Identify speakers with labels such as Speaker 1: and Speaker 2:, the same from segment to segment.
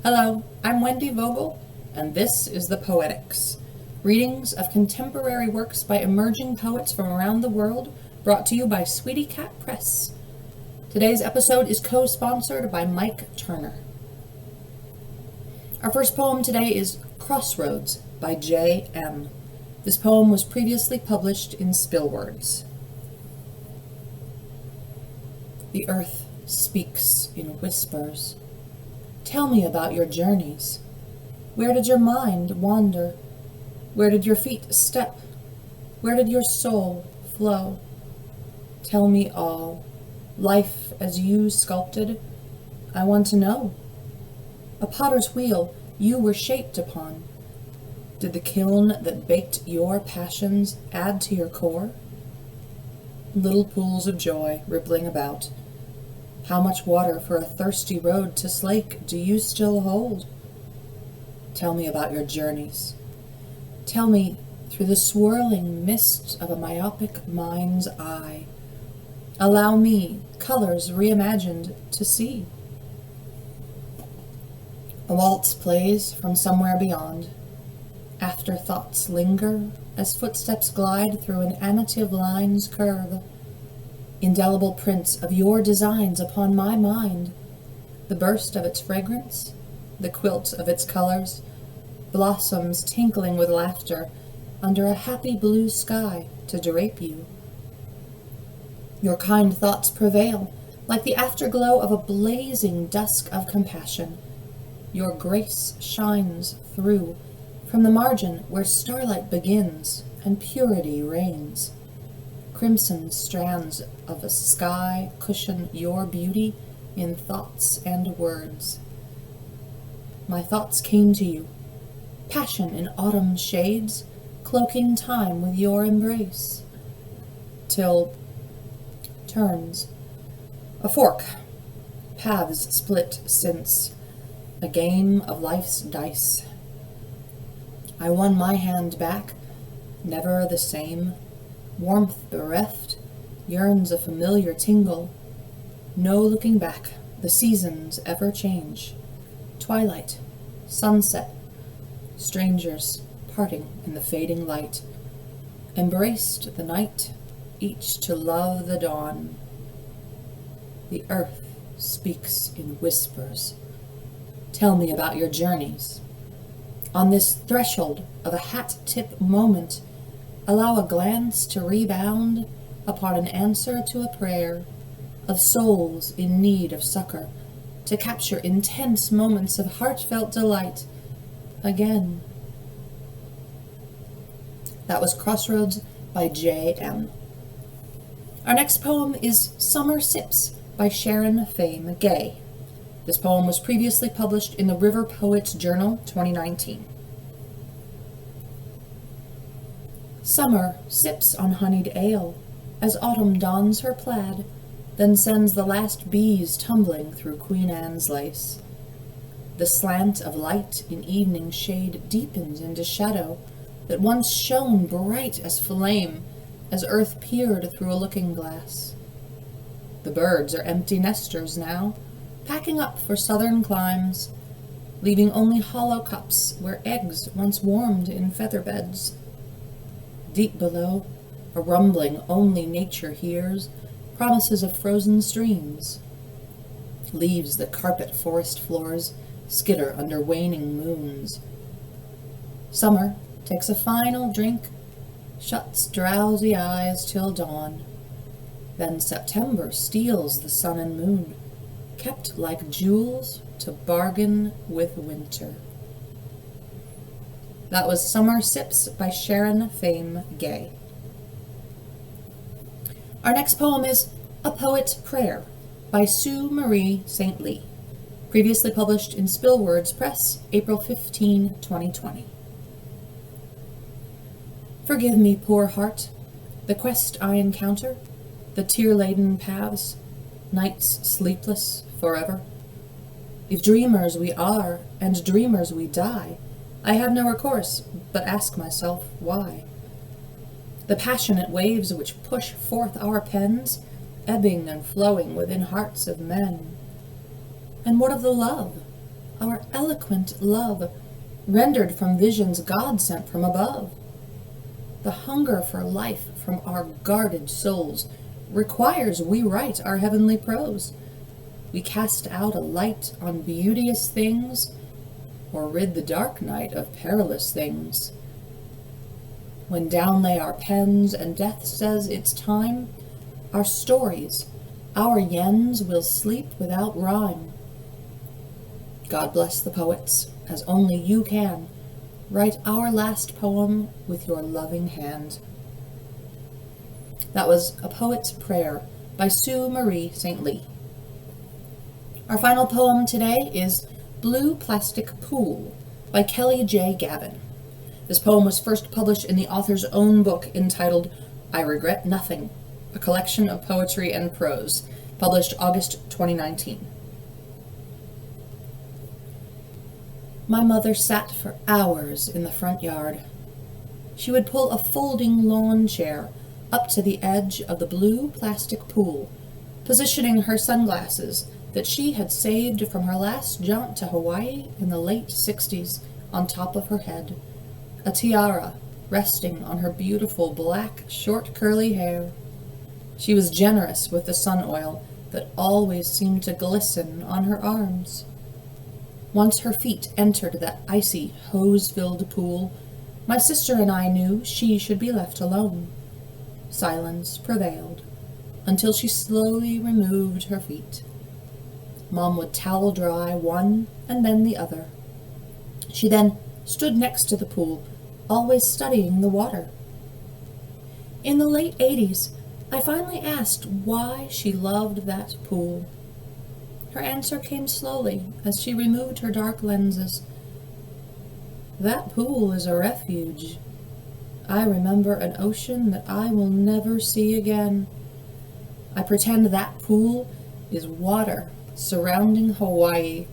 Speaker 1: Hello, I'm Wendy Vogel, and this is the Poetics, readings of contemporary works by emerging poets from around the world, brought to you by Sweetycat Press. Today's episode is co-sponsored by Mike Turner. Our first poem today is Crossroads by J.M. This poem was previously published in Spillwords. The earth speaks in whispers. Tell me about your journeys. Where did your mind wander? Where did your feet step? Where did your soul flow? Tell me all. Life as you sculpted, I want to know. A potter's wheel you were shaped upon. Did the kiln that baked your passions add to your core? Little pools of joy rippling about. How much water for a thirsty road to slake do you still hold? Tell me about your journeys. Tell me through the swirling mist of a myopic mind's eye. Allow me, colors reimagined, to see. A waltz plays from somewhere beyond. Afterthoughts linger as footsteps glide through an amative line's curve. Indelible prints of your designs upon my mind, the burst of its fragrance, the quilt of its colors, blossoms tinkling with laughter under a happy blue sky to drape you. Your kind thoughts prevail like the afterglow of a blazing dusk of compassion. Your grace shines through from the margin where starlight begins and purity reigns. Crimson strands of a sky cushion your beauty in thoughts and words. My thoughts came to you, passion in autumn shades, cloaking time with your embrace, till turns a fork, paths split since, a game of life's dice. I won my hand back, never the same. Warmth bereft, yearns a familiar tingle. No looking back, the seasons ever change. Twilight, sunset, strangers parting in the fading light. Embraced the night, each to love the dawn. The earth speaks in whispers. Tell me about your journeys. On this threshold of a hat-tip moment, allow a glance to rebound upon an answer to a prayer of souls in need of succor, to capture intense moments of heartfelt delight again. That was Crossroads by J.M. Our next poem is Summer Sips by Sharon Fame Gay. This poem was previously published in the River Poets Journal 2019. Summer sips on honeyed ale as autumn dons her plaid, then sends the last bees tumbling through Queen Anne's lace. The slant of light in evening shade deepens into shadow that once shone bright as flame as earth peered through a looking-glass. The birds are empty nesters now, packing up for southern climes, leaving only hollow cups where eggs once warmed in feather beds. Deep below, a rumbling only nature hears, promises of frozen streams. Leaves that carpet forest floors skitter under waning moons. Summer takes a final drink, shuts drowsy eyes till dawn. Then September steals the sun and moon, kept like jewels to bargain with winter. That was Summer Sips by Sharon Fame Gay. Our next poem is A Poet's Prayer by Sue Marie St. Lee, previously published in Spillwords Press, April 15, 2020. Forgive me, poor heart, the quest I encounter, the tear-laden paths, nights sleepless forever. If dreamers we are, and dreamers we die, I have no recourse, but ask myself why. The passionate waves which push forth our pens, ebbing and flowing within hearts of men. And what of the love, our eloquent love, rendered from visions God sent from above. The hunger for life from our guarded souls requires we write our heavenly prose. We cast out a light on beauteous things, or rid the dark night of perilous things. When down lay our pens and death says it's time, our stories, our yens will sleep without rhyme. God bless the poets, as only you can. Write our last poem with your loving hand. That was A Poet's Prayer by Sue Marie St. Lee. Our final poem today is Blue Plastic Pool by Kelli J. Gavin. This poem was first published in the author's own book entitled I Regret Nothing, a collection of poetry and prose, published August 2019. My mother sat for hours in the front yard. She would pull a folding lawn chair up to the edge of the blue plastic pool, positioning her sunglasses that she had saved from her last jaunt to Hawaii in the late 60s on top of her head, a tiara resting on her beautiful black, short curly hair. She was generous with the sun oil that always seemed to glisten on her arms. Once her feet entered that icy, hose-filled pool, my sister and I knew she should be left alone. Silence prevailed until she slowly removed her feet. Mom would towel dry one and then the other. She then stood next to the pool, always studying the water. In the late 80s, I finally asked why she loved that pool. Her answer came slowly as she removed her dark lenses. That pool is a refuge. I remember an ocean that I will never see again. I pretend that pool is water surrounding Hawaii,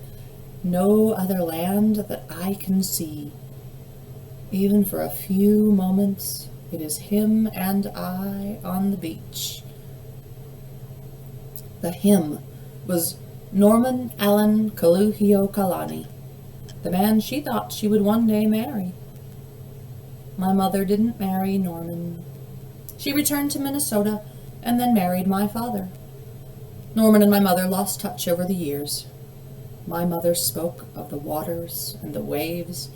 Speaker 1: no other land that I can see. Even for a few moments, it is him and I on the beach. The him was Norman Allen Kaluhiokalani, the man she thought she would one day marry. My mother didn't marry Norman. She returned to Minnesota and then married my father. Norman and my mother lost touch over the years. My mother spoke of the waters and the waves,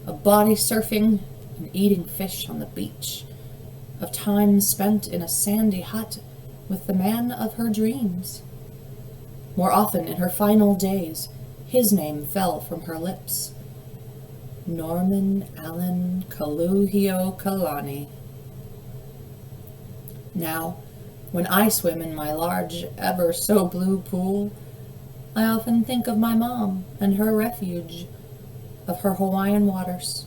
Speaker 1: of body surfing and eating fish on the beach, of time spent in a sandy hut with the man of her dreams. More often in her final days, his name fell from her lips. Norman Allen Kaluhiokalani. Now, when I swim in my large, ever-so-blue pool, I often think of my mom and her refuge, of her Hawaiian waters,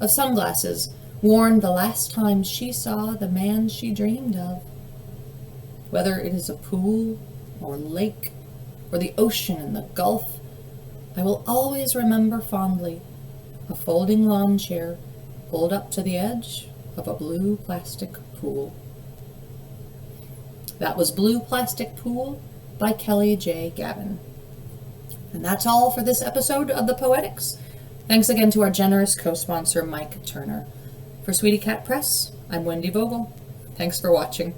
Speaker 1: of sunglasses worn the last time she saw the man she dreamed of. Whether it is a pool or lake or the ocean and the Gulf, I will always remember fondly a folding lawn chair pulled up to the edge of a blue plastic pool. That was Blue Plastic Pool by Kelli J. Gavin. And that's all for this episode of the Poetics. Thanks again to our generous co-sponsor, Mike Turner. For Sweetycat Press, I'm Wendy Vogel. Thanks for watching.